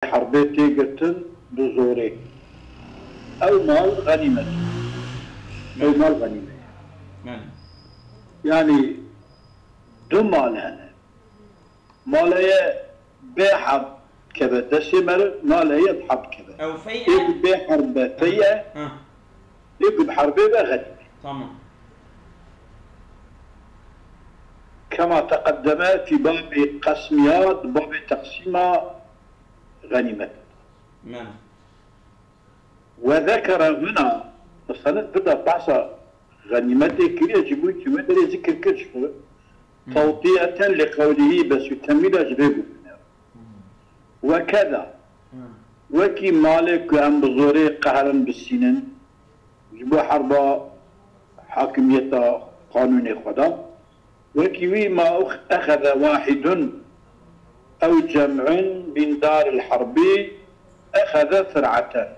حربيتي قتل بزوري أو مال غنيمة أو مال غنيمة يعني دو مال هنا مال هي بحرب كذا دسمر مال هي بحرب كذا أو فيئة يقول بحرب فيئة يقول بحربي بغنيمة تمام كما تقدم في باب قسميات باب تقسيم غنيمة نعم وذكر هنا مثلا بدأ بعصا غنيمتي كي يجيبوا كما دري ذكر كرش توطيئة لقوله بس يتميل أجبابه وكذا وكي مالك أم بزوري قهرا بالسنن يجيبوا حربا حاكمية قانوني خدا وكي ما أخذ واحد أو جمع من دار الحرب أخذ فرعة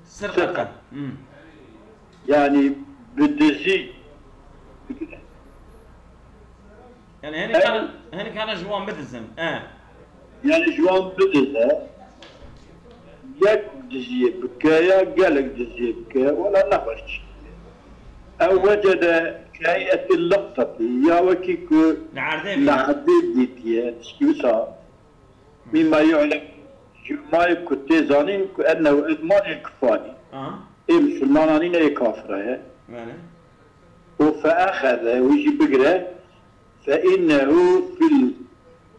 سرقة يعني بالدزي يعني هنا كان جوان بدزن يعني جوان بدزة يك دزي بكايا قالك دزي بكايا ولا نقش أو وجد كهيئة اللقطة يا وكيكو لعديد ديتيا تشكيوسا مما يعلم ما يكون تيزانين كأنه إدمان الكفاني إيه مسلمانين إيه كافرة فأخذ ويجي بقرة فإنه في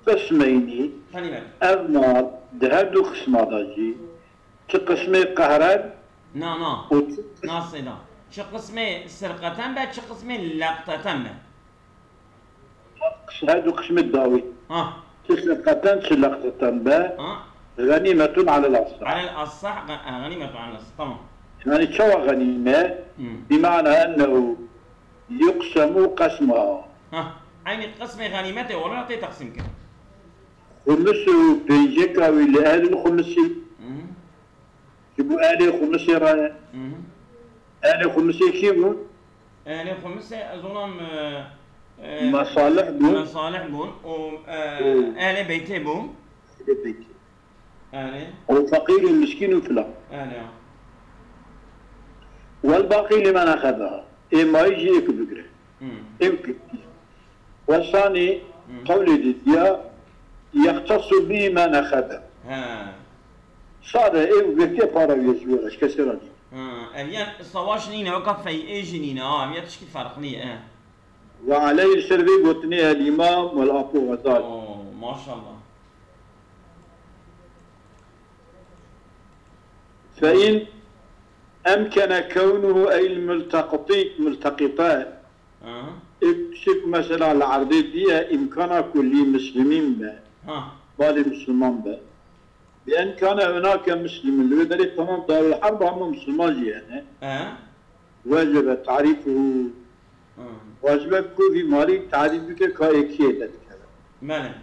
القسمين أما دهدو خصما داجي تقسمي قهران ناصيدا شو قسمي سرقتان بعد شو قسمي لقطتان هادو قسم الداوي سرقتان لقطتان غنيمة على الأصح على الأصح غنيمة على الأصح طبعا يعني شو غنيمة بمعنى أنه يقسم قسمها عيني قسم غنيمته ولا نعطي تقسيم كده خمسه بيجيكا واللي أهل الخمسي يبقوا أهل الخمسي رايا أهل الخمسي كيفون؟ أهل الخمسي أظنهم مصالح بون مصالح بون وأهل بيتي بون أهل بيتي والفقير المسكين وفلا والباقي لمن أخذها إما يجي يكبر يمكن والثاني قولي ديديا يختص به من أخذها صار إيه وقتي بارا يزور إيش كسرني أبيان الصواش نينا وقف في إيش نينا أبيان تشكي فرق نية وعليه السربي قلتني الإمام والأبو غزال ما شاء الله فإن أمكن كونه أي الملتقطان اكشف مثلا العرضية دي إمكان كل مسلمين با بالي مسلمان با بأن كان هناك مسلم اللي بدري تمام دار الحرب هم مسلمان يعني واجب تعريفه واجب في مالي تعريفك كايكيدة مالا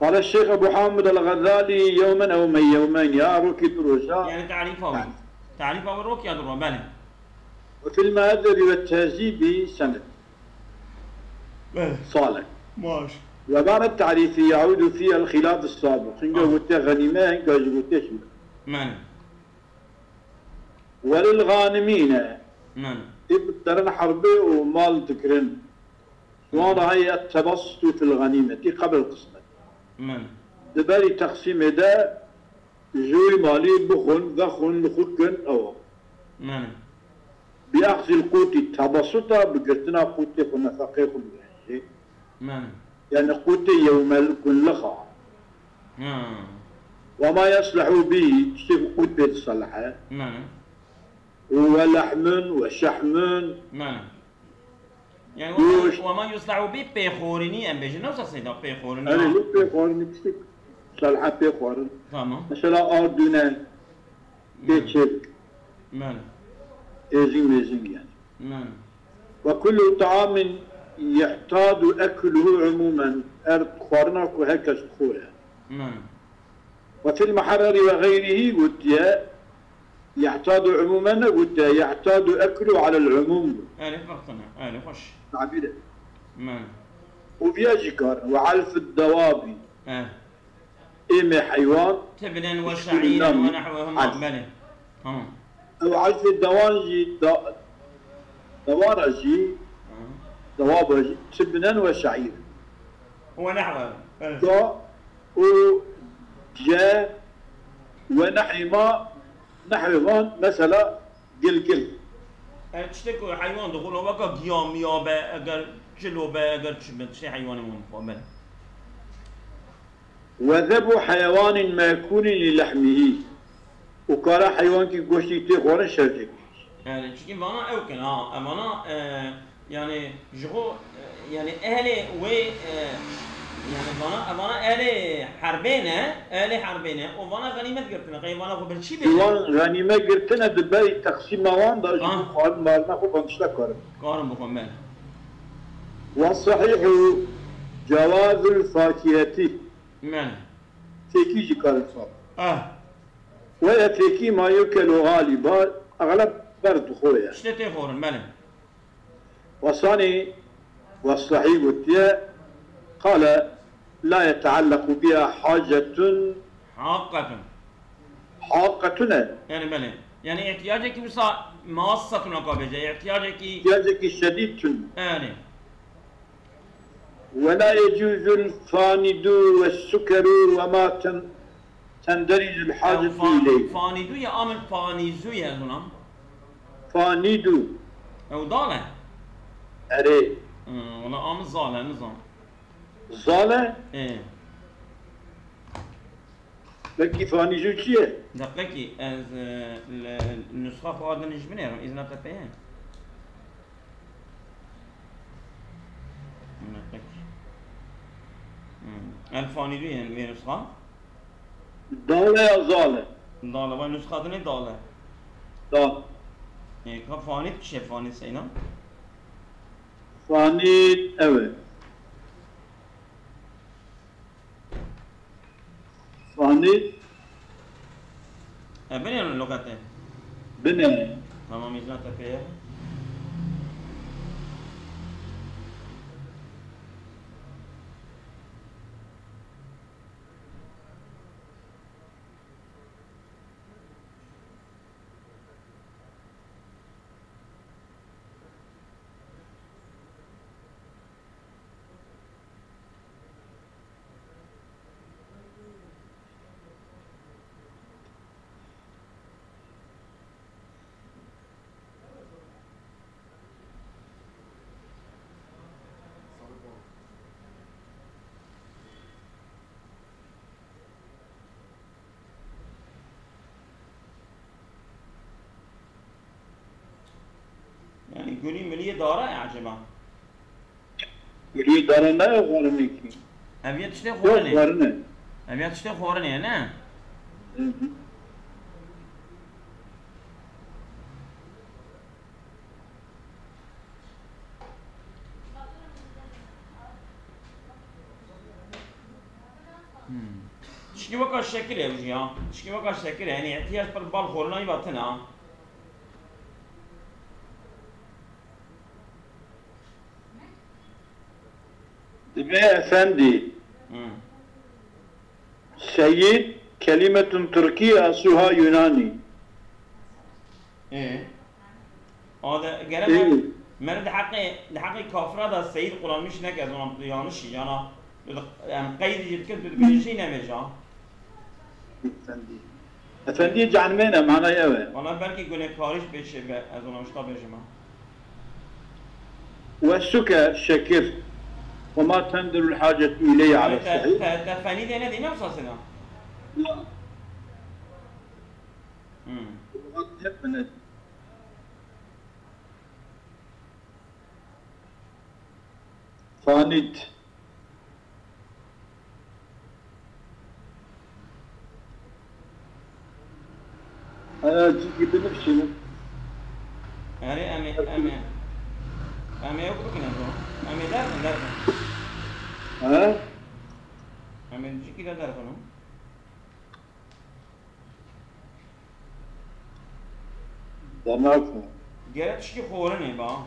قال الشيخ أبو حامد الغزالي يوما أو من يومين يا روكي دروسا يعني تعريفه روكي يا دروسا مالا وفي المهذب والتهذيب سند صالح ماشي وبعد التعريف يعود فيها الخلاف السابق إنك قلت غنيمة إنك قلت شمال مالا وللغانمين مالا يبترن حربي ومال ذكرن وانا هي التبسط في الغنيمة قبل القسمة دبالي تقسيم ده جوي مالي بخن ذخن خكن أو بأخذ القوت التبسطة بقرتنا قوت ونفقه كل يعني قوت يوم كل لخا وما يصلح به تشتف قوت بيت الصلاحة ولحم وشحم يعني وما يصلح به بيخورني أم بيجنوس سيدا بيخورني أنا لو بيخورني بشتك صلاحة بيخورن تمام مثلا أردنا بيتشك إيزين يعني وكل طعام يحتاج أكله عموما أرد خورناك وهكذا تخويا وفي المحرر وغيره قلت يحتاج عموما قلت يحتاج أكله على العموم فرقنا خش تعبيره وفي ذكر وعلف الدواب إيمي حيوان تبن وشعيرا ونحوهما بله أو عجل دوانجي دوارجي دوابجي تبنا وشعيرا ونحوه وجاء ونحوهما مثلا قلقل تشتكوا حيوان دخول وكا قيام يابا اگر جلو با اگر شي حيوان مقابل وذبوا حيوان ماكول للحمه وكارا حيوان كي قوشتي تخورن شرجك يعني چونكي وانا اوكن امانا يعني جو يعني اهل و يعني وانا اهل حربينه ووانا غنيمه قرتنا قي وانا خو بالشي وان غنيمه قرتنا دبي تقسيم وان دا جو خال مارنا خو بنشتا كارم بكمل والصحيح جواز الفاكهه تيكي جكار ولا تيكي ما يأكل غالبا أغلب برد خويا شتى خورن ماله وصاني والصحيح والتياء قال لا يتعلق بها حاجة حاقة يعني ماله يعني احتياجك بس ماسة نقابة احتياجك شديد يعني ولا يجوز الفاند والسكر وما تندرج الحاجة إليه فاندو يا عامل فانيزو يا زلمة فاندو أو ضالة أري ولا عامل ضالة نظام ضالة؟ إيه لكن فانيزو شيء؟ دقيقي از النسخة فؤاد نجبنيهم إذا نتبعين الفانيدو يعني نسخة؟ ضالة يا ضالة ضالة وين نسخة دني ضالة؟ ضالة يعني كفانيد كشي فانيد سينا؟ فانيد evet فانيد بني اللغتين بني تمام إذا نتبعين يعني قولي مليه دارة يا عجبا مليه دارة لا يغارني كي أبيات تشتي خورني أبيات تشتي خورني أنا تشكي وقع الشكل يا وجيه تشكي وقع الشكل يعني احتياج بالبال خورنا يبطنا يا أفندي سيد كلمة تركية أصلها يوناني إيه هذا قال مرد حقي كافر هذا السيد قرآن مش نكذا أنا بيانشي يعني قيد يمكن تدريجين مجا أفندي جعل منا معنا يا وين والله بركي قلنا كارش بيش أظن مش طبيعي جماعة والسكر شكر وما تندر الحاجة إليه على الصحيح تفاني دينا دي نفس أصلا لا فانيد أنا جيت بنفسي أمي يوكل كنا أمي دارنا ها؟ أمي نجي كده دارنا دارنا جرت تشكي خورني با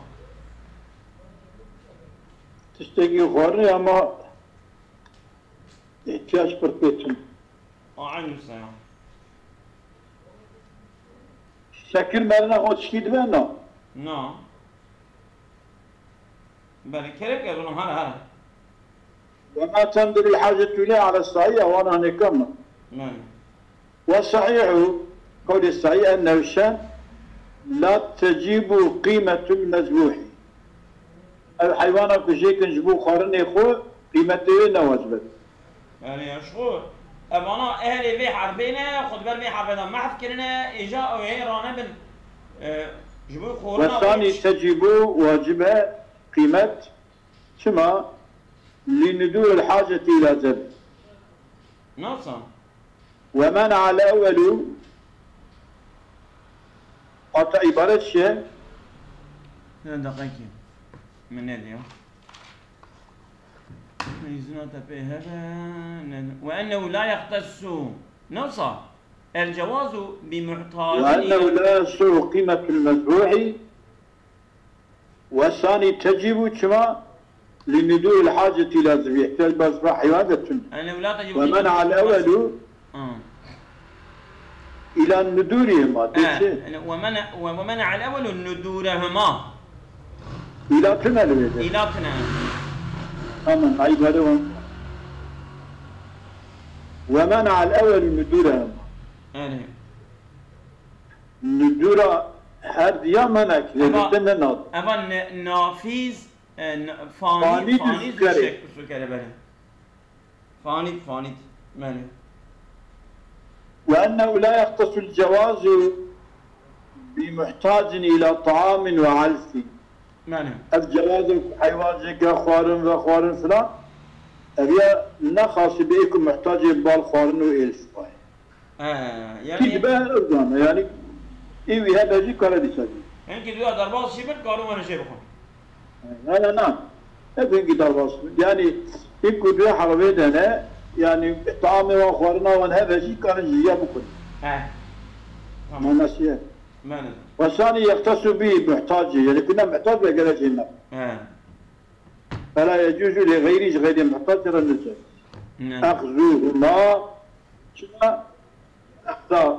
تشتكي خورني أما ihtiyaç perpetuum عين الساعة شكل مرنا غوتشكيد بنا نعم بل كيف يقولون هلا وما تندر الحاجة إليه على الصحيح وأنا نكمل نعم والصحيح قول الصحيح أنه الشان لا تجيب قيمة المذبوح الحيوان كشي كنجبو خارن خو قيمته نواجبت يعني شغل أنا أهلي في حربينا خد بال في حربينا ما حفكرنا إجاء وهي رانا بن جبوا خورنا والثاني تجب واجبة قيمة شما لندور الحاجة إلى ذبح نعم ومنع الأول قطع عبارة شيء دقيقة من اليوم وأنه لا يختص نص الجواز بمحتاج وأنه لا يسوء قيمة المذبوح والثاني تجب كما لندور الحاجة إلى ذبح يحتاج بذبح حيوان ومنع الأول إلى ندورهما ومنع الأول ندورهما إلى تنال إلى تنال أمن عيب هذا ومنع الأول ندورهما ندورة هذا يا منك لأننا ناض أما نافيز فاني فاني ماني وأنه لا يختص الجواز بمحتاج إلى طعام وعلف ماني الجواز حيوان خوارن وخوارن فلان أبيا نخاص بيكم محتاج يبال خوارن وإلف يعني كده أردنا يعني إيه هذا جي كلا دي سجى يعني كده درباز شيء بتقارو وانا شيء بخون لا نعم هذا كده درباز يعني إيه كده حربي ده يعني طعام وخوارنا وهذا شيء كان جيا بكون ما نسيه ما والثاني يختص به محتاج يعني كنا محتاج بقدر جينا فلا يجوز لغيره غير محتاج النجاة أخذوهما شنا أخذ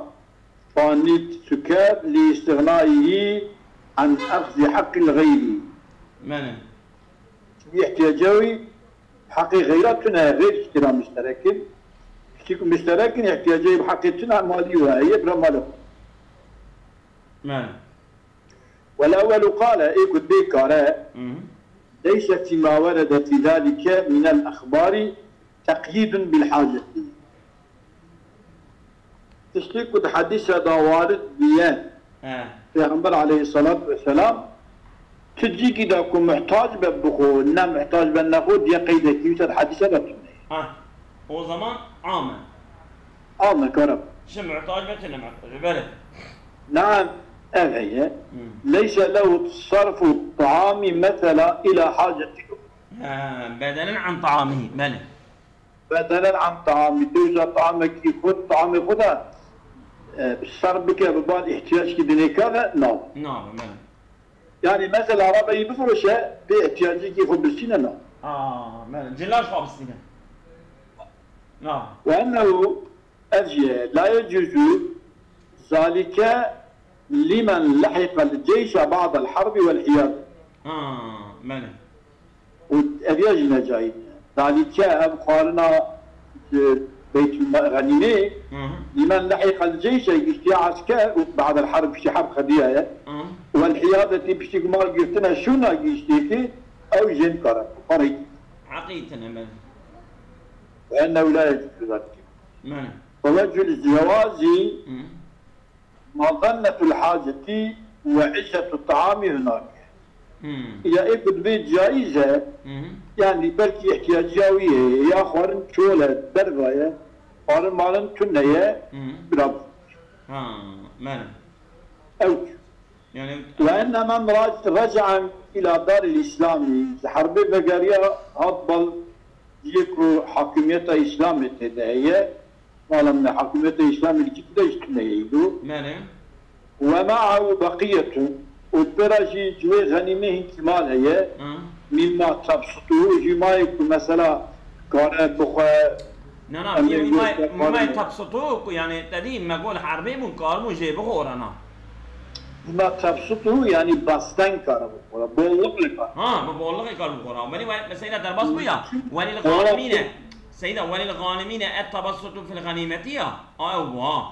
فانيت سكاب لاستغنائه عن أخذ حق الغير مانا يحتاجوي حق غيرتنا غير اشتراء مشتركين مشتركين يحتاجوي بحقتنا مالي وهي برماله مانا والأول قال إيه قد بيكارا ليس فيما ورد في ذلك من الأخبار تقييد بالحاجة تشتي قد حديث هذا وارد بيان پیغمبر عليه الصلاة والسلام تجي كده كون محتاج ببخو نم محتاج بنخو دي قيدة كيوتر حديثة بتنه هو زمان عامة عامة كرب شو محتاج بتنه محتاج بله نعم أغيى ليس له صرف الطعام مثلا إلى حاجتكم بدلا عن طعامه بله بدلا عن طعامه توجد طعامك يخد طعام خدا الصرف بك ببعض احتياج كدني كذا نعم بله يعني مثلا عربي بفرشة باحتياجك يخد بالسنة بله جلاش خاب السنة نعم وأنه أجي لا يجوز ذلك لمن لحق الجيش بعد الحرب والحياد مانا وأبياجنا جاي ذلك أبقارنا بيت الغنيمة لمن لحق الجيش يشتي عسكر بعد الحرب في حرب خديعة والحيادة بشتي مال قلتنا شونا يشتيكي أو جنكرة فريق عقيدتنا مانا وأنه لا يجوز ذلك مانا ووجه الجواز مظنة الحاجة وعشة الطعام هناك إذا إبد بيت جائزة يعني بلكي احتياجاوية يا خورن شولة درباية خورن مالن تنية برابط مانا أوج يعني وإنما رجع إلى دار الإسلام حرب بقارية هضبل يكو حاكمية إسلام تدعية مالنا حاكمية الإسلام اللي كده يستنيدو ومعه بقية والبرجي جوي غنيمه احتمال هي مما تبسطه جماعك مثلا كان بخوا نه ما تبسطوك يعني تدي ما قول حربي من كار مو جيب غورنا ما تبسطه يعني باستن كار بخورا بولق لكار بولق كار بخورا ولی سيدة درباس بيا وللغانمين سيدة وللغانمين التبسط في الغنيمة واه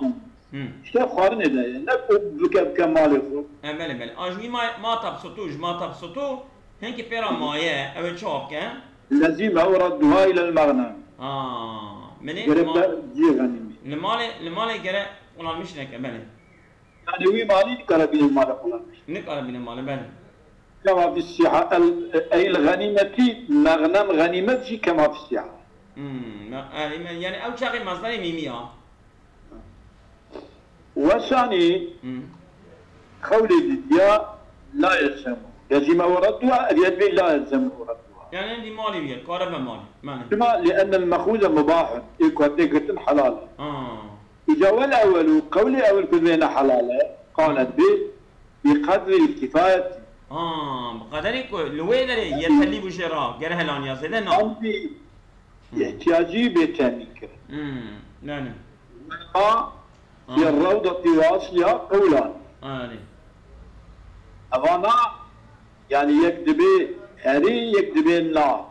işte xwarin ede ne bike kemalê xwe bele ajwî ma tebsitû ma tebsitû hinkî pêra maye ew ê çi bike lezîm ew radduha île l-meğnem minê li malê gere qulanmış neke bele yani wî malî nikare bîne malê qulanmış nikare bîne malê bele kema fî sîha ey l-ganîmetî meğnem ganîmet jî kema fî sîha yani ew çaxê mazdarê mîmî ya وثاني قولي ديا لا يلزم يجب وردها اليد لا يلزم وردها يعني عندي مالي بيا كهرباء مالي كما لأن المأخوذ مباح يكون حلال إذا والأول قولي أول كلمة حلالة قالت بقدر الكفاية بقدر الويدر يتلي بشراء جرها لان يا سيدنا نعم احتياجي بتامين لا في الروضة وأصلها قولان أوانا يعني يكدبي هري يكدبي لا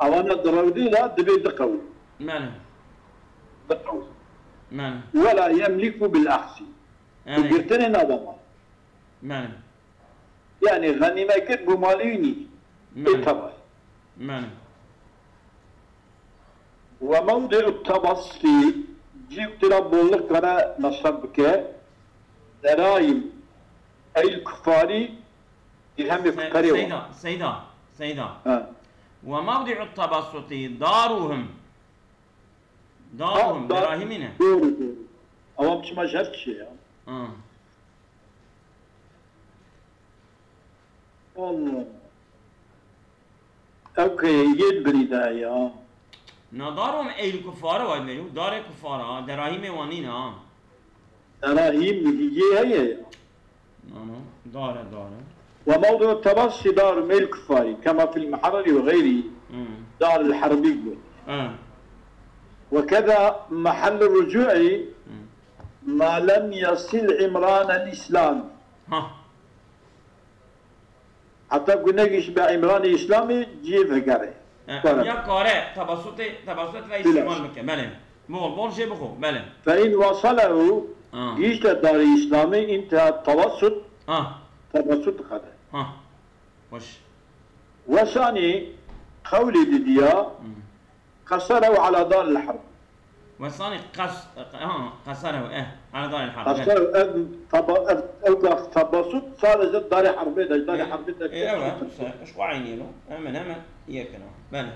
أوانا درودي لا دبي دقول دقول ولا يملك بالأخسي وقرتني نظام يعني غنيمة كتبو ماليني إتبعي وموضع التبصي جبت ربولك أنا نصبك درايم أي الكفاري يهم فكري سيدة وموضع التبسط دارهم دراهمنا دور أوام شو ما شفت شيء والله أوكي يدبري ده يا دارهم أي الكفار وادليو دار الكفار دراهم وانينا دراهم هي دار وموضوع التبصي دار ميل كفاري كما في المحرر وغيره دار الحربي وكذا محل الرجوع ما لم يصل عمران الإسلام حتى قلنا يشبه عمران الإسلامي جيب هكاره يا كاره تبسط لا استعمال مكة بله بول شيء بخو بله فإن وصله جيش الدار الإسلامي انتهى التوسط تبسط قدر وش وثاني قولي ديديا قصروا على دار الحرب وثاني قصروا على دار الحرب قصروا تبسط صار دار حرب دار حرب ايوه ايش وعيني له امن اياك انا بله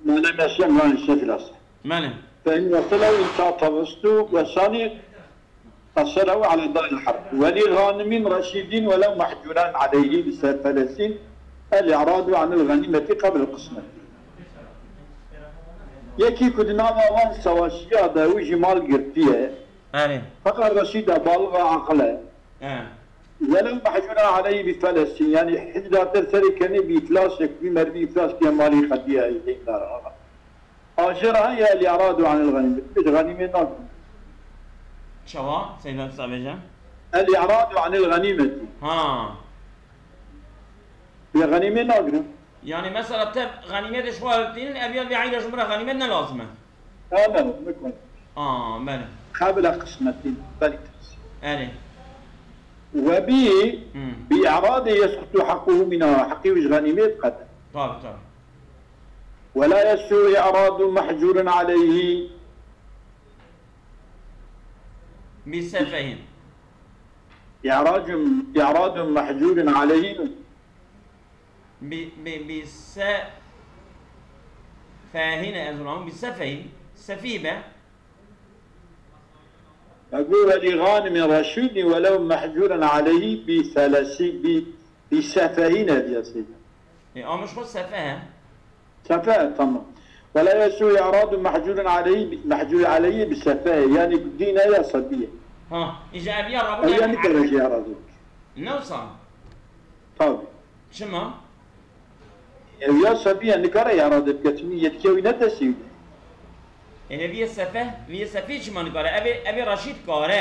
ما لم يسلم عن الشكل اصلا فإن وصلوا إن تبسطوا وثاني قصروا على دار الحرب ولغانمين رشيدين ولو محجوران عليه بسبب فلسطين الإعراض عن الغنيمة قبل القسمة يكي كدنا وان سواشيا داوي جمال قرتيه فقط رشيد بالغ عقله ولو محجوران عليه بفلسطين يعني حجرة ترسري كان بإفلاسك بمربي إفلاس كمالي خديها يدين دارها آخرها هي الإعراض عن الغنيمة الغنيمة ناقص شوا سيدنا سابجا الإعراض عن الغنيمة هي غنيمة ناقص يعني مثلا تب غنيمة شوالتين أبيض بعيدة جمرة غنيمتنا لازمة لا مكون بله قبل قسمتين بلتس وبي بإعراضه يسقط حقه منها حقه وش غنيمة قدر طبعا ولا يسوء إعراض محجور عليه بسفهين إعراض محجور عليه بسفهين أظن بسفهين سفيبة أقول لغانم رشيد ولو محجورا عليه بسفهين يا سيدي مش خد سفهة سفاهة تمام ولا يسوء إعراض محجور عليه بسفاهة يعني دينا يا صبية إجابية ربنا يعني درجة إعراضك نوصل طبعا شما؟ يا صبيا نكارا يا رادب كتمي يتكوي ندسي يعني في سفه شما نكاره أبي رشيد كاره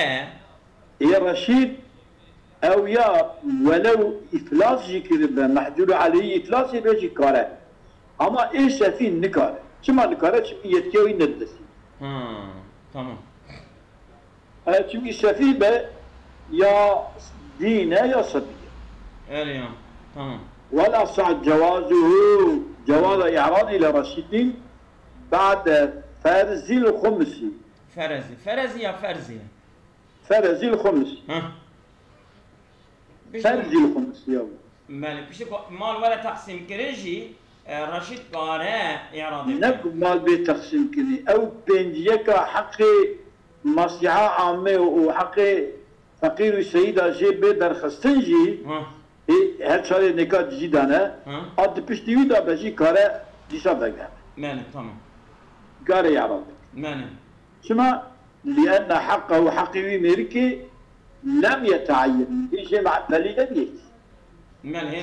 يا رشيد او يا ولو افلاس يكرب محجور عليه افلاس يبيجي كاره اما ايه سفين نكاره شما نكاره شما يتكوي ندسي تمام çünkü sefibe ya dine ya sabiye. أيوة تمام. ولا صعد جوازه جواز إعراض إلى رشيد بعد فرز الخمس. فرزي يا فرزي. فرز الخمس. ها. فرز الخمس يوم. مالك بيش مال ولا تقسيم كريجي رشيد قارئ إعراض. نك مال بتقسيم كذي أو بنجيك حقي مصلحة عامة وحقي فقير السيدة جيب بدر خستنجي هر شهر نکات جدانه اد پشتیوی دا بجی کاره دیشا بگه ماله تمام کاره یعرض ماله شما لأن حقه حقي ملكي لم يتعين في شيء مع دليل بيت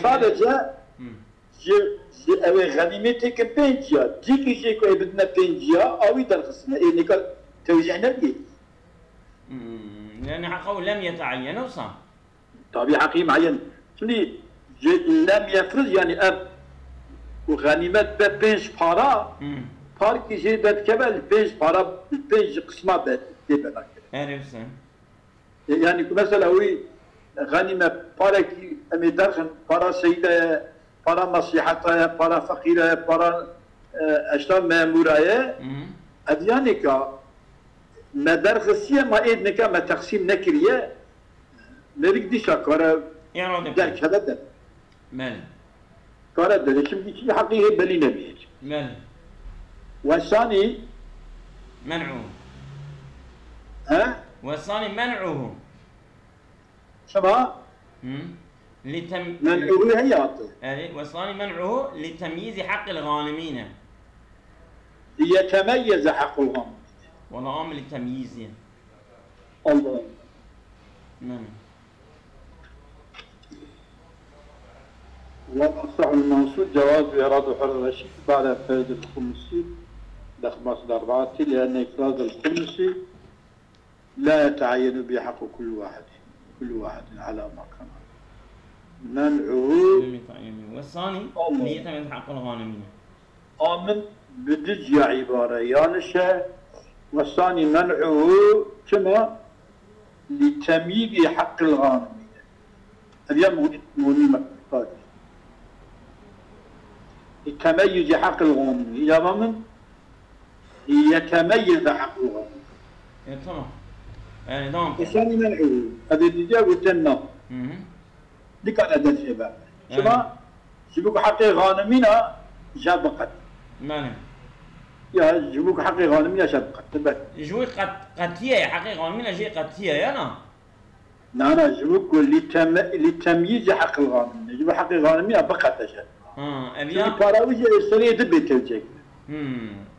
خارجة أو غنيمتك بنجيا ديكي شيء كوي بدنا بنجيا أو يدرخصنا إنك توزيعنا بيت لأن حقه لم يتعين وصام طبيعي حقي معين شنو لم يفرض يعني أب وغنيمات ببنج بارا باركي جي دات كمال بنج بارا بنج قسمة بات تبعنا عرفت يعني مثلا هو غنيمة بارا كي أمي درخن بارا سيدة بارا مصلحة بارا فقيرة بارا أشتام مامورة أديانك ما درخسية ما إدنك ما تقسيم نكرية نريك دي شاكورة درك هذا ده مال كورة ده شمدي شيء حقيقي بلي نبيه مال والثاني منعه ها والثاني منعه شباب منعه هياته والثاني منعه لتمييز حق الغانمين ليتميز حق الغانم والله أمر لتمييزه الله نعم والأصح المنصوص جواز إعراض حر الرشيد بعد فرد الخمسي لخمس الأربعة لأن إفراد الخمسي لا يتعين بحق كل واحد على ما كان منعه والثاني ليتميز حق الغانمين آمن بدج عبارة يانشة والثاني منعه كما لتمييز حق الغانمين اليوم مهمة لتميز حق الغانم إذا ضمن يتميز حق الغانم تمام يعني تمام الثاني منعه هذا اللي جاء قلت لنا دي كان أدى الشباب شباب جيبوك حق غانمين جابقت مانع يا جيبوك حق غانمين جابقت تبت جوي قتية حق غانمين جي قتية يا نا لا جيبوك لتمييز حق الغانمين جيبوك حق غانمين بقت أشد أبيا باراويجي السرية دبي توجيك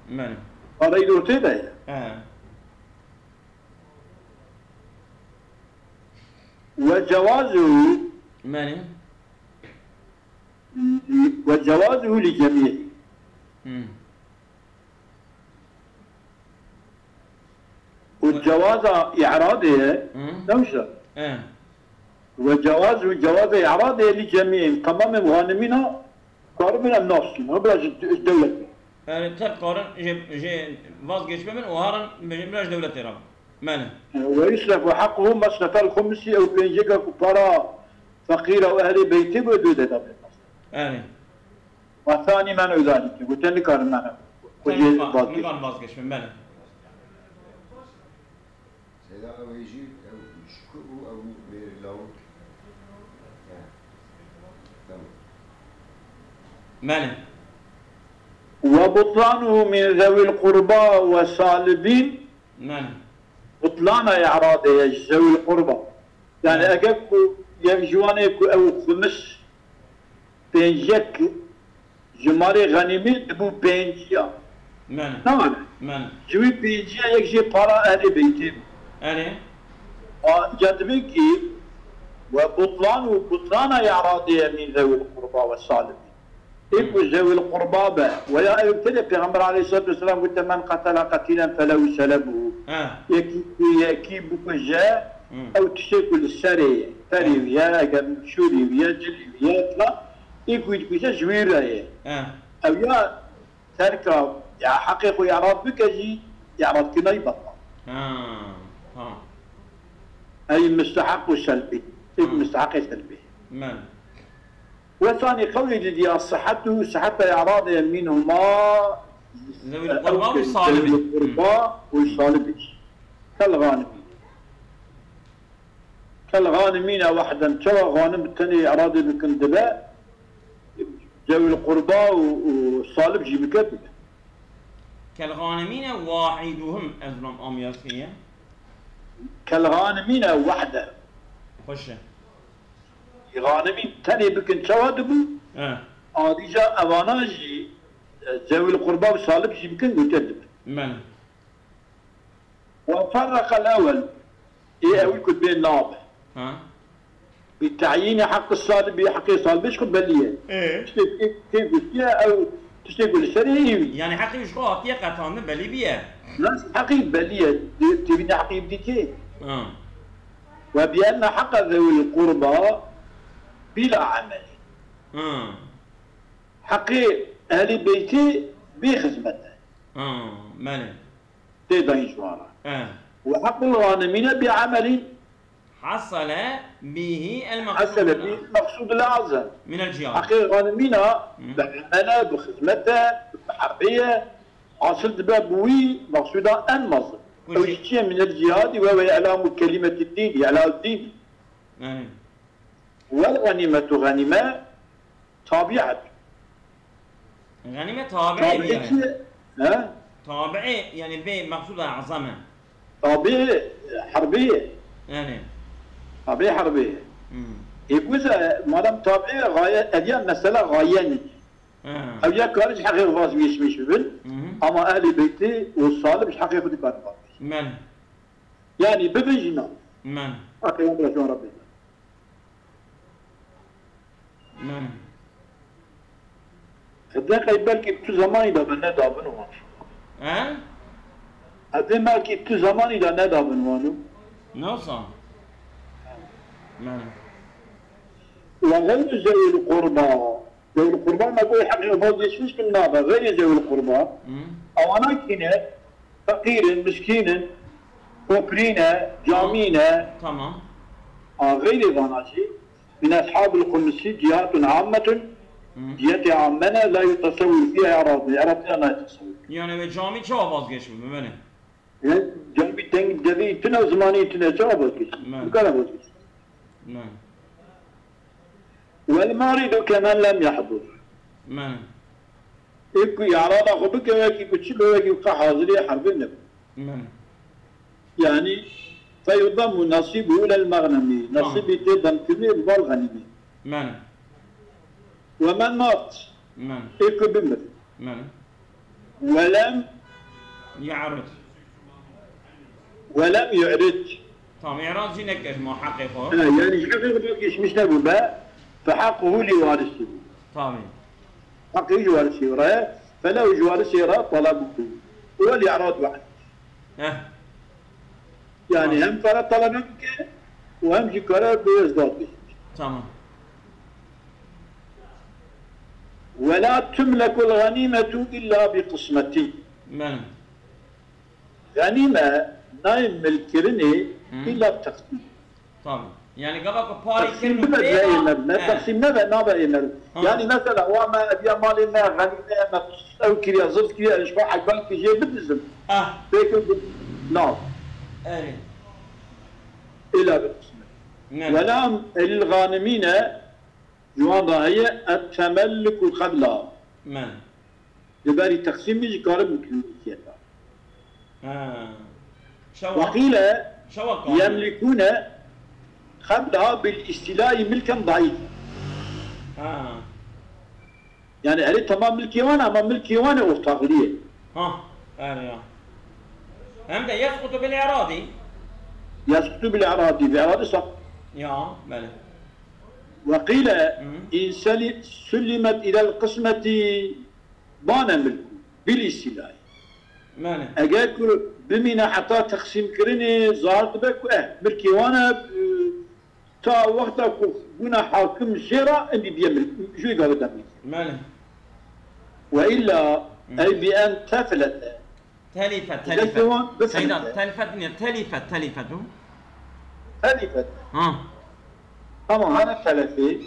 مانع باراويجي دورتي ده وجوازه مانع وجوازه لجميع والجواز إعراضه نوشة وجوازه جواز إعراضه لجميع تمام الغانمين قاربين الناس ما بلاش الدولة تقارن جي فاز جيش بمن وهارن بلاش دولة راب مانع ويسلف حقه مصرف الخمسي أو بينجيك كفارة فقيرة وأهل بيته بدودة دولة والثاني منع ذلك قلت لك كان منع نقال فاز جيش بمن سيدا أو يجي أو يشكو أو بيرلاو مانع وبطلانه من ذوي القربى والصالبين مانع بطلان إعراضه ذوي القربى يعني أجاكو يجوانيكو أو خمس بينجك جماري غنيمي دبو بينجيا مانع نعم جوي بينجيا يكجي بارا أهل بيتهم أنا جدبكي وبطلان إعراضية من ذوي القربى والصالحين. إكو ذوي القربى ويا ابتدى پیغمبر عليه الصلاة والسلام قلت من قتل قتيلا فلو سلبه. يكي بكجا أو تشكل السرية فريويا شوريويا جليويا لا إكو يتكوشا جويرة أو يا تركب يا حقيقة يعرض بكجي يعرض كنا يبطل. أي مستحق سلبي. مستحق سلبي. وثاني قولي لدي صحته إعراض منهما ذوي القربى والصالبين. ذوي القربى والصالبين كالغانمين وحدا سوى غانم الثاني إعراض بكندباء ذوي القربى والصالب جي بكتب. كالغانمين واحدهم أزلم أمياسية. كالغانمين وحده. خشه. غانمين تاني بكن شوادبو آديجا أواناجي ذوي القربى والصالب جي بكن وتدب. وفرق الأول أول كنت بين نابه بالتعيين حق الصالب بحق الصالب ايش خد باليه؟ كيف فيها أو تشتغل السريع يعني حقي مش قوة حقيقة تاند بالي بيه ناس حقي باليه تبين حقي بديكي وبأن حق ذوي القربى بلا عمل حقي أهل بيتي بخدمته مالي تيدين جوارا وحق الغانمين بعمل حصل به المقصود الأعظم من الجهاد. حق الغانمين بعمله بخدمته بحربية حاصل بابوي مقصودا أنمص أو شيء من الجهاد وهو إعلام كلمة الدين إعلام الدين. والغنيمة غنيمة طابعة. غنيمة طابعة يعني. طابعة يعني ب مقصودها عظمة. طابعة حربية. طابعة حربية. يقول ما دام طابعة غاية أديان مثلا غاية. أو يا كارج حقيقة فاز مش ببن. أما أهل بيتي والصالح مش حقيقة دكان فاز. يعني ببجنا. أكيد ما شو ربنا. هذاك يبالك تو زمان إذا بندا بنوان. هذا مالك تو زمان إذا ندا بنوانو. نوصل. وغير ذوي القربى. ذوي القربى ما قوي حق فاضي شوش بالنابة غير ذوي القربى. أو أنا كنا فقير مسكين فقرين جامين. تمام. غير ذاناشي. من أصحاب الخمسي جهات عامة جهة عامة لا يتصور فيها إعراض لا يتصور. يعني جامي شو أبغى شو بمعنى؟ جامي تنگ جدي تنا زماني تنا شو أبغى بكرة أبغى والمريض كمان لم يحضر. إكو إعراض أخبك وياكي كتشيل وياكي وقع حاضرية حرب النبي. يعني فيضم نصيبه إلى المغنم نصيبه تضم كبير بالغنم ومن مات إكو بمر ولم يعرض طبعا إعراض جينك ما حقيقه يعني حقيقة مش نبوبة فحقه لوارثه طبعا حقه لوارثه فلو جوارثه طلبه هو الإعراض واحد يعني هم فرد طلبك وهم شكرا بيزداد به. تمام. ولا تملك الغنيمة إلا بقسمتي. غنيمة نايم ملكرني إلا بتقسيم. تمام. يعني قبلك باري تقسيم نبى تقسيم نبى يعني مثلا هو ما أبي مالي ما غنيمة ما أو كريا زرت كريا إيش واحد بالك جيب بالنسبة. بيكون نعم. إلى بالقسمة. ولام الغانمين جوانا هي التملك قبلها. لبالي تقسيم يجي قارب مكلمية. وقيل يملكون قبلها بالاستيلاء ملكا ضعيفا. يعني هل تمام ملكي وانا أما ملكي وانا وطاغلية. هم ده يسقط بالإعراضي. يسقط بالإعراضي بإعراضي صح. يا بله. وقيل إن سلمت إلى القسمة بان ملكه بالاستيلاء ماله أجاكل بمنا حتى تقسيم كرني ظهرت بك ملكي وانا تا وقتك بنا حاكم شراء اللي بيملك شو يقول دمي ماله وإلا أي بأن تفلت تلفت سيدا تلفت أما أنا تلفي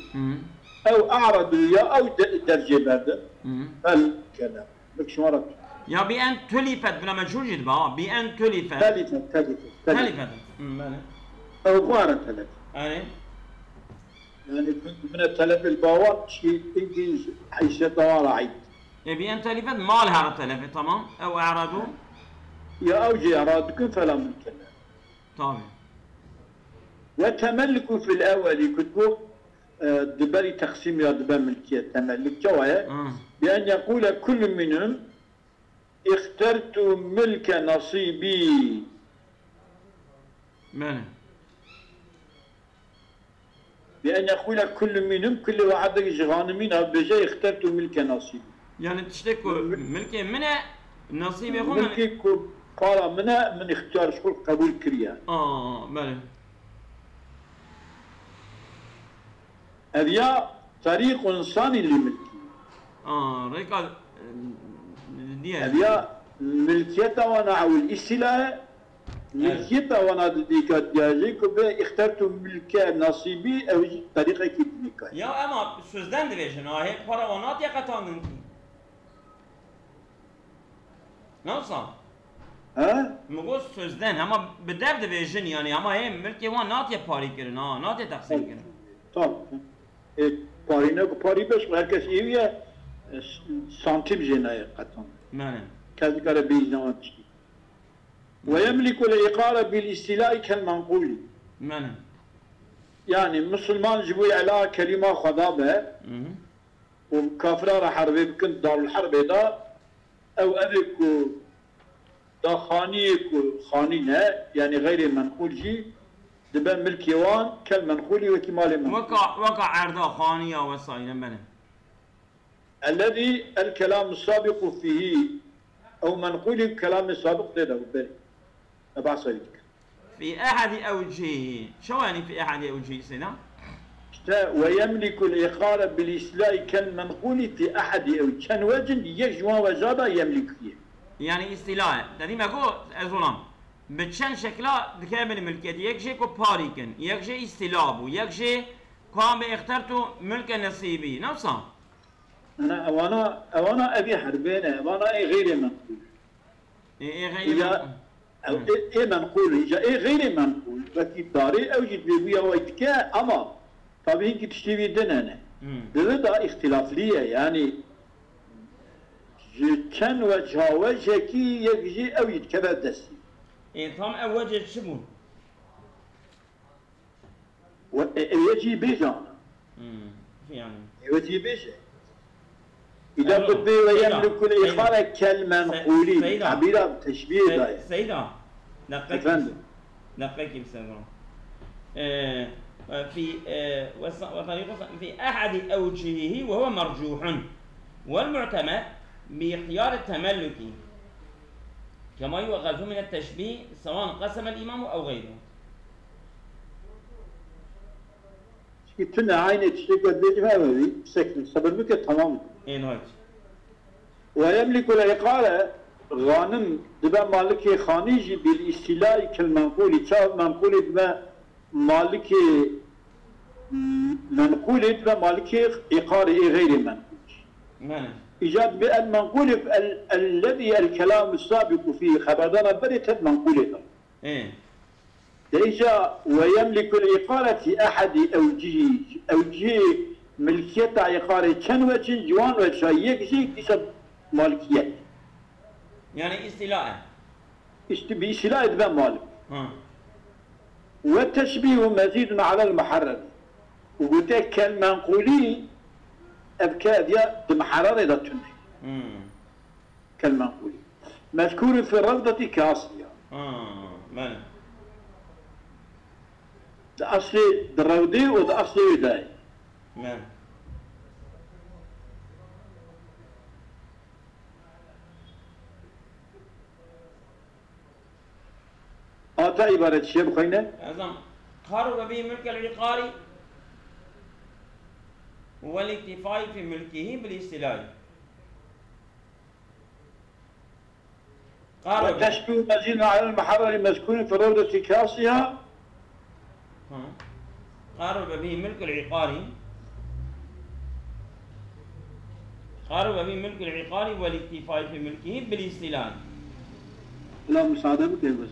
أو أعرض يا أو درجة بعد الكلام لك شو مرة يا بأن تلفت بلا مجهول جد بقى بأن تلفت أو غارة تلف يعني كنت من التلف الباوات شيء إنجليز حيث دوار عيد بأن تلفت ما لها تلفت تمام أو أعرضوا يا أوجي أرادكم فلا ممكن طبعا وتملكوا في الأول كتبوا دبري تقسيم يا دبر ملكية تملك جوايا بأن يقول كل منهم اخترت ملك نصيبي ماله بأن يقول كل منهم كل واحد غانمين أو بجاي اخترت ملك نصيبي يعني تشتكوا ملكي منه نصيبي هم ملكي قال منها من اختيار شغل قبول كريا بله هذا طريق إنساني لملكي ريكا هذا ملكيته وانا او الاستيلاء ملكيته وانا ديكا دياجيك اخترت ملك نصيبي او طريقه كيف يا اما سوزدن ديفيجن هي قرانات يا قطان نوصل مگوش سوزدن اما بدر ديفيجن يعني اما هي ملكي وان ناتي باري كرنا ناتي تقسيم كرنا طب باري نكو باري بس مركز ايه سنتيم جناية قطن كذكر بيزنواتي ويملك الإقارة بالاستيلاء كالمنقول يعني مسلمان جبوي على كلمة خضابة وكافرة راح حربي بكنت دار الحرب دا أو أذكو دا خانينا يعني غير منقول جي دبا ملك يوان كالمنقول وكمال منقول وقع عرضا خانية وصاينا منه الذي الكلام السابق فيه أو منقول الكلام السابق ده بالي أبع صديق في أحد أوجهه شو يعني في أحد أوجهه سنة؟ ويملك الإقارة بالإسلاء كالمنقول في أحد أوجه كان وجن يجوا وزادا يملك فيه يعني استيلاء تدي ما قو أظلم بتشان شكلا دكامل ملكية يكشي كو باريكن يكشي استيلابو يكشي قام اخترتو ملك نصيبي نفسه أنا أبي حربين أنا غير منقول غير منقول أو منقول إجا غير منقول لكن داري أوجد بيبويا ويتكا أما طبعا كي تشتري دنانا ده اختلاف ليه يعني كان وجه وجهكي يجي أو يتكبر دستي طام أوجه شبه يجي بيجانا يعني يجي بيجانا إذا بدي ويملك الإخبار كالمنقولين تعبيرها بتشبيه داية سيدا دقيقة بسرعة في وطريقة في أحد أوجهه وهو مرجوح والمعتمد باختيار التملك كما يؤخذ من التشبيه سواء قسم الإمام أو غيره. كنا عيني تشتكي وديت ما هذي سكن صبر بك تمام. ويملك العقالة غانم دبا مالك خانيجي بالاستيلاء كالمنقول شاف منقول دبا مالك منقول دبا مالك إقارة غير منقول. إيجاد بأن منقول الذي الكلام السابق فيه خبردنا بريت منقول إيجا ويملك الإقالة أحد أوجه ملكية إقارة كان وجه جوان وجه يكزي كسب مالكية يعني استيلاء باستيلاء دبا مالك والتشبيه مزيد على المحرر وقلت كالمنقولي أبكاد يا دمحرر إذا تنهي كالمنقولي مذكور في الروضة كاصية ماله ده أصلي الروضي وده أصلي وداي نعم. هذا عبارة شيء بخينه؟ أعظم خرب به ملك العقار والاكتفاء في ملكه بالاستيلاء. وتشبه مزيد على المحرر المسكون في روضة كاسها. خرب به ملك العقار والاكتفاء في ملكه بالاستيلاء. لا مساعدة بك يا بس.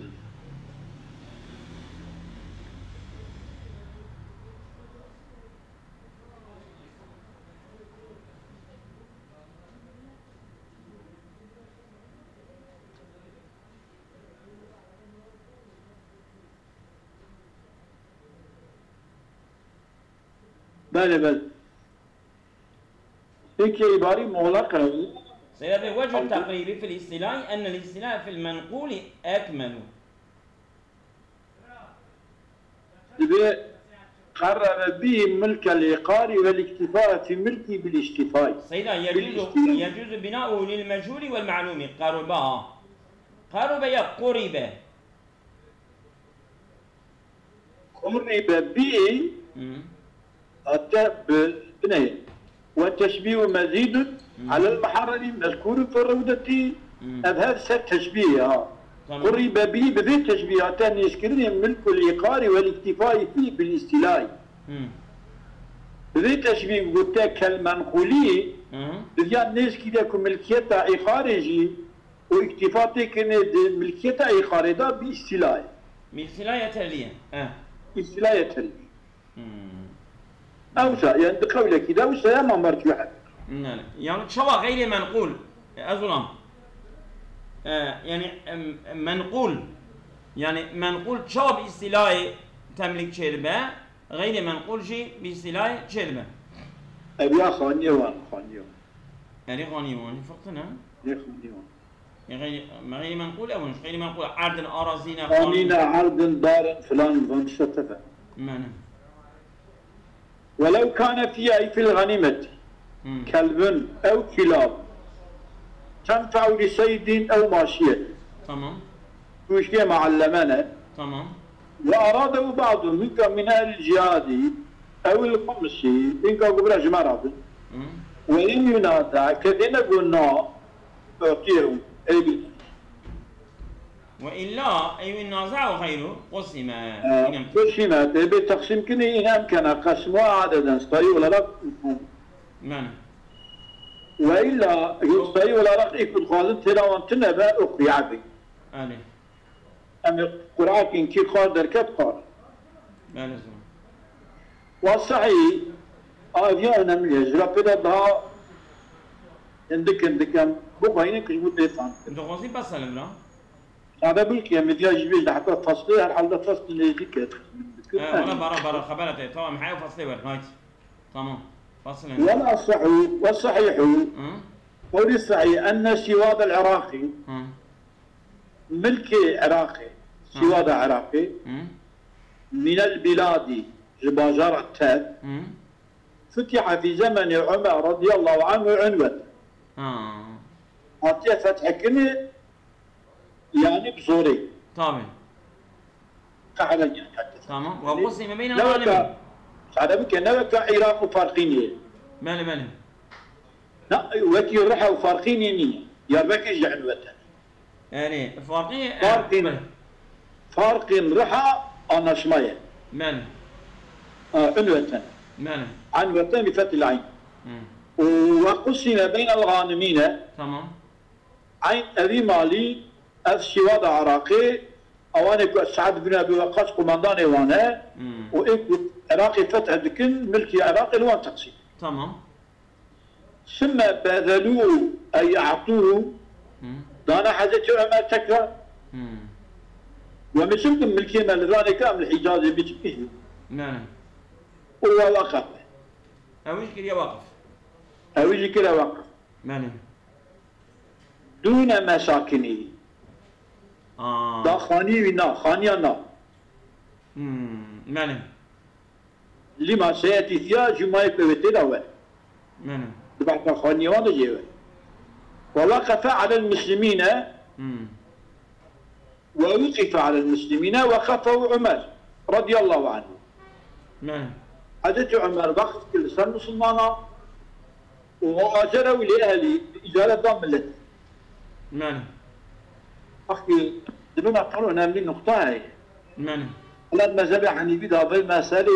بله هيك عبارة مغلقة. سيدي وجه التقرير في الاستيلاء أن الاستيلاء في المنقول أكمل. قرر به ملك العقار والاكتفاء في ملكه بالاستيفاء. سيدا يجوز بناؤه للمجهول والمعلوم. قرب يا قرب. قرب به بنيه والتشبيه مزيد على المحرر المذكور في الروضة. هذا التشبيه قرب به بذي تشبيهاتان يذكرون ملك العقار والاكتفاء فيه بالاستيلاء. بذي تشبيه قلت كالمنقولي بذي الناس كده كملكية عقارجي واكتفاء كند ملكية عقار ده باستيلاء. باستيلاء يتليه. استيلاء يتليه. أوسع يعني بقولة كده أوسع ما مرجوحة. نعم يعني شوا غير منقول أظلم. يعني منقول شوا باستيلاء تملك شربة غير منقول شيء باستيلاء شربة. أبيا خانيوان. يعني خانيوان فقطنا. خانيوان. غير منقول أو مش غير منقول عرض أراضينا. خانينا عرض دار فلان فان شتفه. نعم. ولو كان في الغنيمة كلب أو كلاب تنفع لصيد أو ماشية. تمام. وشيء معلمنا. تمام. وأراده بعض من أهل الجهاد أو القمص إنك قبل جمرات. وإن ينادى كذين قلنا أعطيهم أي وإلا أي النازع غيره قسم. قسم بالتقسيم كني إن أمكن قسمها عددا استوي ولا لا. نعم. وإلا يستوي ولا لا يكون خالد تلاوان تنبأ أخرى عبي. عليه. أما قرآن كي خال دركت خال. عليه. والصحيح أنا من يجرى بدا بها عندك بقينك المدفع. دقوسي بس لنا. هذا بالك يا مديا جبيش حتى فصلي الحل فصل اللي ذيك. ولا برا خبرته طبعا معي فصلي ورقات. تمام. فصل. والصحيح قول الصحيح أن سواد العراقي ملك عراقي سواد عراقي من البلاد جباجرة التاب فتح في زمن عمر رضي الله عنه عنوة. أعطيه فتح كني يعني بصوري. طبعا. قاعدة تمام. وقسم بين العالمين. هذا بك نوك عراق وفارقين. مالي. لا وكي رحى وفارقين ينية يا بكي عنوة. يعني فارقين رحى أنا شمية. مالي. عنوة. مالي. عنوة بفتح العين. وقسم بين الغانمين. تمام. عين أبي مالي السواد عراقي أوانك سعد بن أبي وقاص قماندان إيوانا وإنك عراقي فتح دكن ملكي عراقي الوان تقسيم. تمام. ثم بذلوه أي أعطوه دانا حزت عمر تكرار ومسكتم ملكي من ذلك أم الحجاز بتكيه. نعم. هو وقف. أويش كده وقف. أويش كده وقف. نعم. دون مساكنه. دا خاني ونا خانيانا. نعم. لما سيأتي فيها جمعي بوتينا وين نعم بعد خاني وانا جيوه ووقف على المسلمين ووقف على المسلمين وخفوا عمر رضي الله عنه نعم حدث عمر وقت كل سنة مسلمانا وهاجروا لأهلي بإجارة ضاملة نعم أخي دبنا قالوا نعمل النقطة هاي نعم لما زبع عني بدا بالمسألة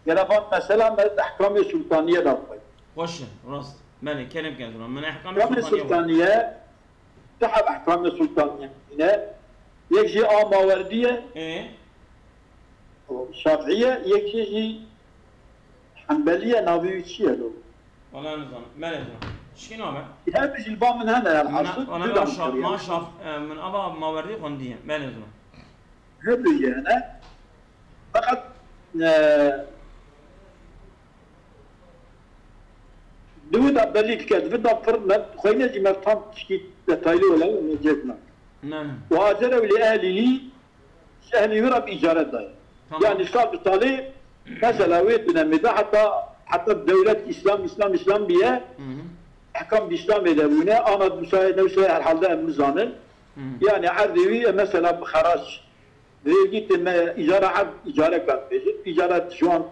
يرفض مسألة من الأحكام السلطانية دافعي وش راست مالي كلام كذا من أحكام السلطانية تحت أحكام السلطانية هنا يجي ماوردية إيه شافعية يجي حنبلية نابيوتشية له والله نظام مالي نظام شكي نوعه؟ هذا بيجي الباب من هنا الحاصل أنا ما شاف من أبا ماوردي قندية مالي نظام هبلي أنا فقط دود أبليك كذا بدأ فرنا خوينا جي مرتان تشكي تايلو ولا نجيبنا نعم وهاجروا لأهله أهله يرى بإجارة داير يعني صار طالب مثلا وين بنمدا حتى الدولة إسلام بيها أحكام الإسلام يدرونه أنا نوسى الحال المزامن يعني عرضي مثلا بخراج قلت ما إجارة عبد إجارة كان إجارة شوان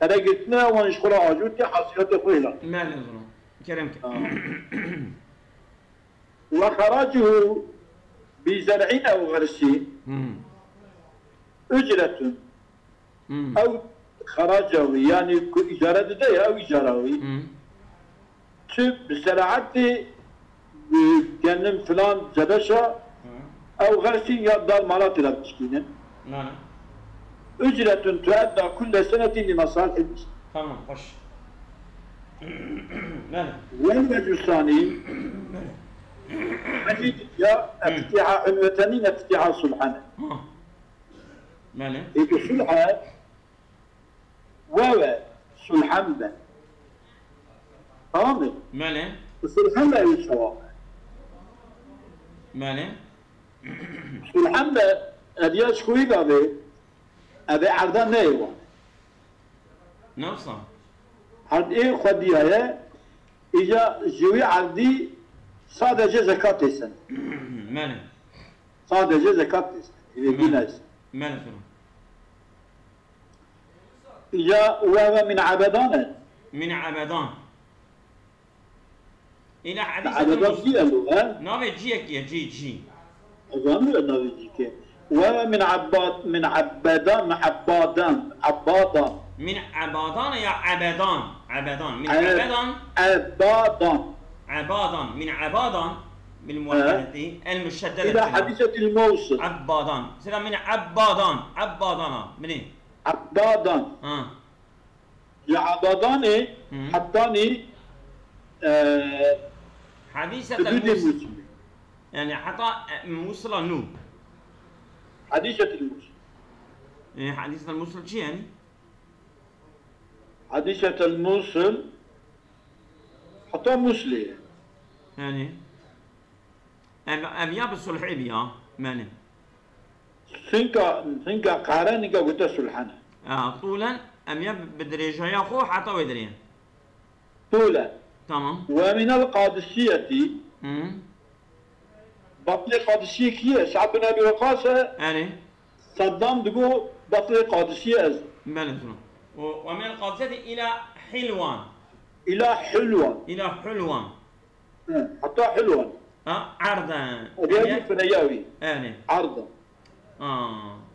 أنا قلتنا ونشكر عجوتي حصيلة طويلة ما نظرم كلامك وخراجه بزرع أو غرسي أجرة أو خراجه يعني إجارة دي أو إجاروي شوف بزراعتي كان فلان زبشة أو غرسي يقدر مرات لا تشكينه نعم أجرة تؤدى كل سنة لمصالح المسلمين. تمام خش. نعم. والوجه الثاني حديث جاء افتتاح عنوتين افتتاح صلحنا. نعم. إذا صلحة وهو صلحنا. تمام. نعم. صلحنا يسوى. نعم. صلحنا أدياش خوي قابل. أبي عرضان نيوان نفسه عرض إيه خديها إجا جوي عرضي صادجة زكاة السنة ماله صادجة زكاة السنة إذا بينا السنة ماله إجا وهو من عبدان إلى حديث عبدان جي ألو ها نابي جيك يا جي أظن أنه جيك وهو من عبادان من عبادان من عبادان بالموحدة المشددة إلى حديثة الموصل عبادان سلام من عبادان منين عبادان يا عبادان حطاني حديثة الموصل يعني حتى موصل نو حديثة الموصل إيه حديثة الموصل شو يعني؟ حديثة الموصل حتى موصلي يعني أبياب الصلحية ماني ثنكا قارنك قلت سلحنا طولا أبياب بدرجة يا أخو حتى ويدرين طولا تمام ومن القادسية بطل قادسية كيه سعد بن أبي وقاص يعني صدام تقول بطل قادسية أزل بلد ومن القادسية إلى حلوان حتى حلوان عرضا أبيض فنياوي يعني عرضا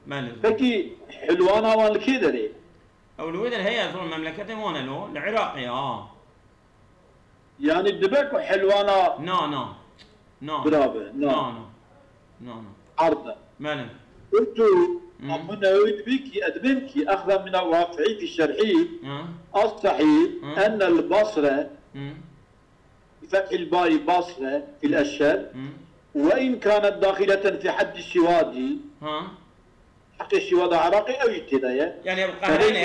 بلد فكي حلوان هوان الكيدري أولوية هي ظل مملكة وانا له العراقي يعني الدبك حلوانا نو برافو نو عرضا ماله قلت أمنا يريد بك أدبنك أخذا من الواقعي في الشرحي الصحيح أن البصرة بفتح الباري بصرة في الأشهر وإن كانت داخلة في حد السوادي حق السواد عراقي أو ابتداية يعني القهرانة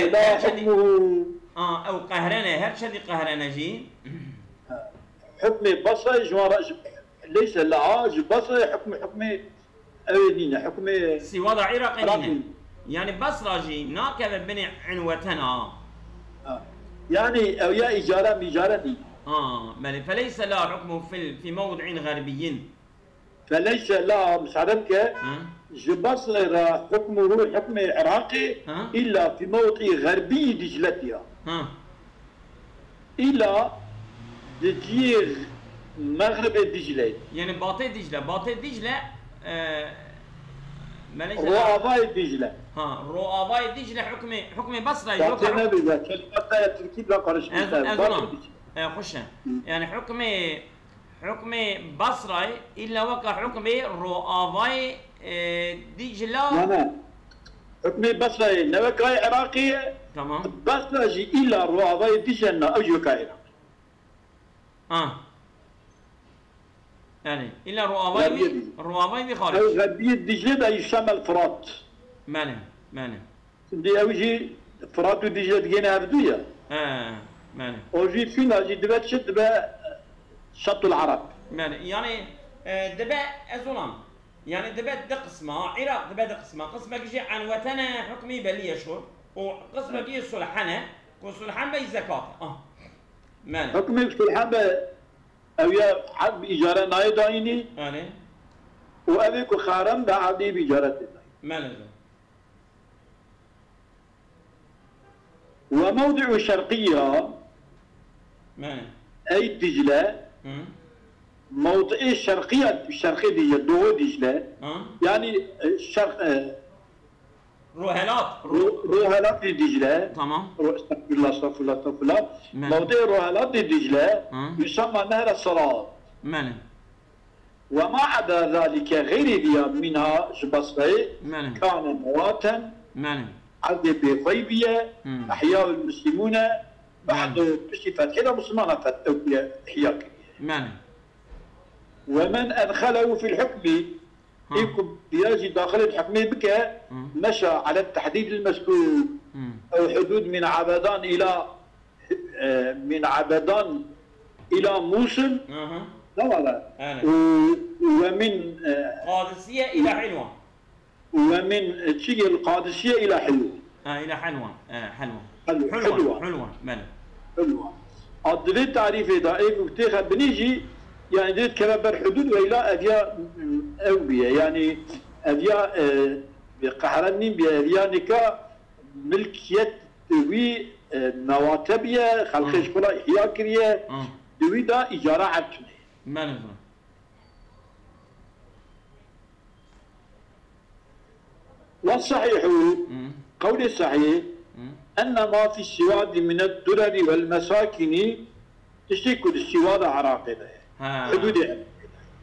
أو قهرانة هل شدي قهرانة جي حكم بصرة ليس لا بصرة حكم أولينا حكم سواد عراقي يعني بصرة ناكب بني عنوتنا يعني أو يا إجارة بإجارة دي بل فليس لا حكمه في موضع غربي فليس لا مساعدتك بصرة حكمه حكم عراقي إلا في موضع غربي دجلتها إلا دجير مغرب دجلة يعني باطي دجلة رؤاباي دجلة رؤاباي دجلة حكم بصرة باطي نبي كلمة تركيب لا قرش خشن يعني حكم بصرة إلا وقع حكم رؤاباي دجلة لا حكم بصرة نوكاي عراقية تمام بصرة إلا رؤاباي دجلة أو يوكاي يعني إلا رؤاباي بخارج غربية دجلة يسمى الفرات مانع دي أوجي فرات ودجلة جينا هبدوية مانع أوجي فينا جي دبات شد شط العرب يعني دبا أزولان يعني دبا قسمة عراق دبا قسمة يجي عن وطن حكمي بلية شو وقسمة يجي صلحانة وصلحان بي زكاة مانع حكمي صلحان أو يا حد بإجارة ناي دايني وأبيك خارم بعدي بإجارة مانع وموضع الشرقية أي دجلة موضع الشرقية دجلة دو دجلة يعني الشرق روهلات دجلة تمام استغفر الله موضع روهلات دجلة يسمى نهر الصراط وما عدا ذلك غير ذي منها بصري كان مواتا عدي بطيبية أحياء المسلمون بعد فتح مسلمان فتح إحياء ومن أدخله في الحكم يكون بيجي داخل الحكم بك مشى على التحديد المذكور أو حدود من عبدان إلى موصل لا ومن قادسية إلى حلوان ومن تشيء القادسية إلى حلوان إلى حلوان حلوان أدري تعريف إذا إيه بنيجي يعني دريت كبر حدود وإلى أدياء أوبية يعني أدياء بقهرني بأديانك ملكية دوي نواتبية خلق شكولا إحياء كريه دوي دا إجارة عبتني والصحيح قولي الصحيح أن ما في السواد من الدرر والمساكن تشكل السواد عراقي حدود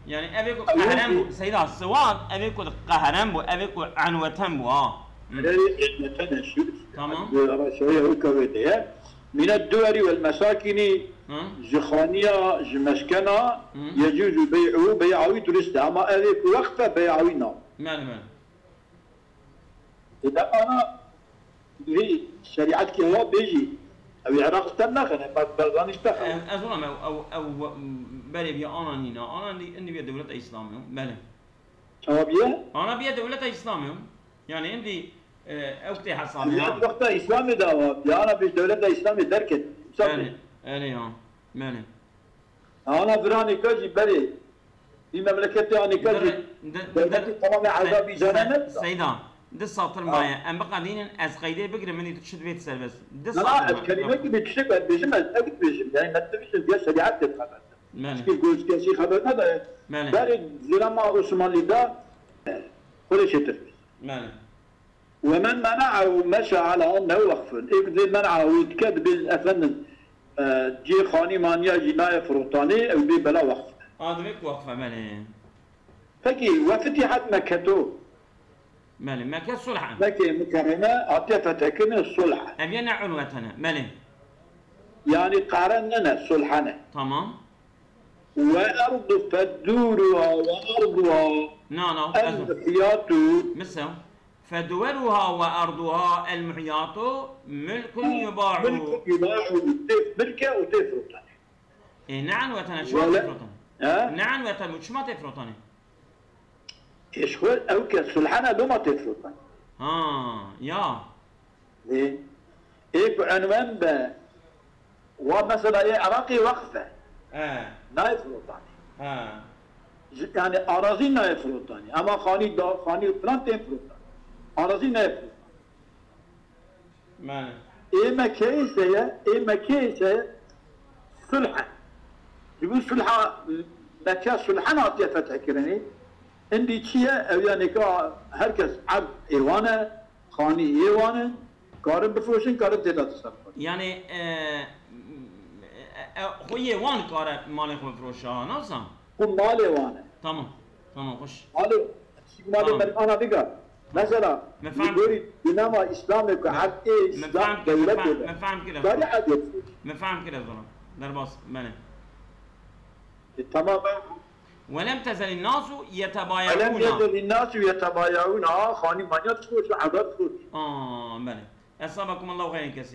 يعني أبيكو قهران سيدا السواد أبيكو قهران بو أبيكو عنوتان بو تمام من الدرر والمساكن جخانية جمسكنة يجوز بيعوي ترست أما أبيكو وقفة بيعوينا إذا أنا هي شريعتك هو بيجي أو العراق استناخنا بلغان اشتخل أظن أو بلي بيا أنا نينا أنا إني بيا دولة إسلامية بلي شو بيا؟ أنا بيا دولة إسلامية يعني عندي أختي حسامية أنا وقت إسلامي ده بيا أنا بيش دولة إسلامية دركت أنا مالي أنا براني كذي بلي في مملكتي أنا كذي دولتي تمام عذابي جنانة سيدان دي ساطر معايا أنا بقى دين از قيدة بقرا مني تشد بيت سيرفيس دي ساطر الكلمة اللي بتشتغل بيجي ما تأكد بيجي يعني ما تبيش بيا شريعة تتخبر ماني يقول كذي خبر هذا ماني دارين زلمة عثماني ده كل شيء تفيز ماني ومن منعه مشى على أنه وقف إذا منعه يتكد بالأفن جي خاني مانيا جناية فروطاني أو بي بلا وقف دمك وقفة ماني فكي وفتحت مكته مالي مكة الصلحة مكة مكرمة أعطيتها تكن الصلحة أبينا عنوتنا مالي يعني قارننا صلحنا تمام وأرض فدورها وأرضها المحيط مثل فدورها وأرضها المحيط ملك يباع ملكة وتفرطني نعم وتنا شو تفرطني نعم وتنا شو ما تفرطني إيش هو أو كسلحنا لو ما تفرطني يا إيه بعنوان ب ومثلا إيه عراقي وقفة نايف فلوطاني يعني أراضي نايف فلوطاني أما خاني بلانتين فلوطاني أراضي نايف فلوطاني معنى إيه مكيسة صلحة يقول صلحة مكا صلحة ناطية فتح كرني عندي شيء أو يعني هركز عبد إيوانه خاني إيوانه كارم بفروشين كارم تدا تصرف يعني خوي وان كار مال خو بفروشا نفسا هو مال إيوانه تمام خوش مال من أنا بقى مثلا يقولي بينما إسلامك عبد إيه إسلام دولته مفهوم كده مفهوم كده ظلم درباس منه تماما ولم تزل الناس يتبايعون خاني مانيات فوش عدد فوش بله أصابكم الله خير كثير